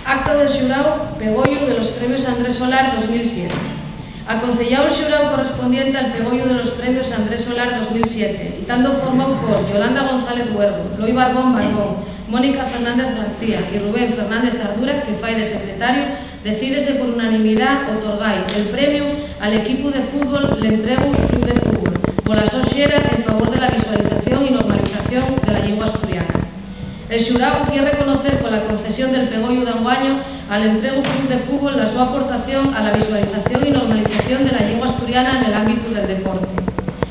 Acto del xurao Pegollo de los Premios Andrés Solar 2007. Aconsellado el xurao correspondiente al Pegollo de los Premios Andrés Solar 2007, estando formado por Yolanda González Huergo, Loi Barbón, Mónica Fernández García y Rubén Fernández Arduras, que fai de secretario, decídese por unanimidad otorgar el premio al equipo de fútbol L'Entregu Club de Fútbol, por las oxeras en favor de la visualización y normalización de la lengua asturiana. El xurao quiere reconocer con la concesión del Pegollo de Anguaño al L'Entregu Club de Fútbol la su aportación a la visualización y normalización de la lengua asturiana en el ámbito del deporte.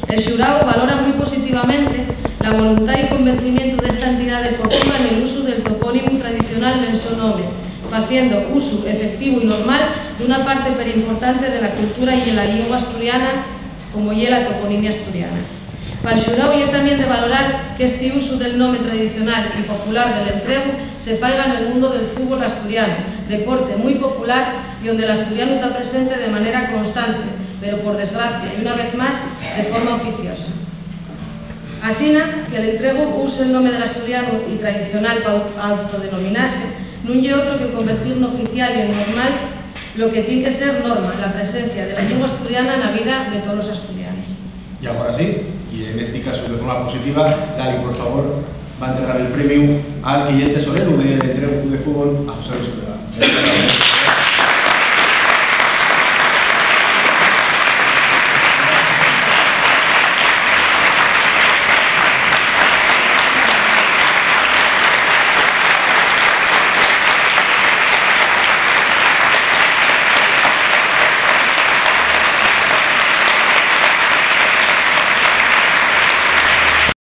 El xurao valora muy positivamente la voluntad y convencimiento de esta entidad deportiva en el uso del topónimo tradicional del su nombre, haciendo uso efectivo y normal de una parte importante de la cultura y de la lengua asturiana, como es la toponimia asturiana. Para el xurao es también de valorar que este uso del nombre tradicional y popular del L'Entregu se faiga en el mundo del fútbol asturiano, deporte muy popular y donde el asturiano está presente de manera constante, pero por desgracia y una vez más de forma oficiosa. Asina, que el L'Entregu use el nombre del asturiano y tradicional para autodenominarse, no hay otro que convertir en oficial y en normal lo que tiene que ser norma, la presencia de la lengua asturiana en la vida de todos los asturianos. Y ahora sí, y en este caso de forma positiva, Lali, por favor, va a entregar el premio al cliente solero del L'Entregu Club de Fútbol a José Luis Ortega.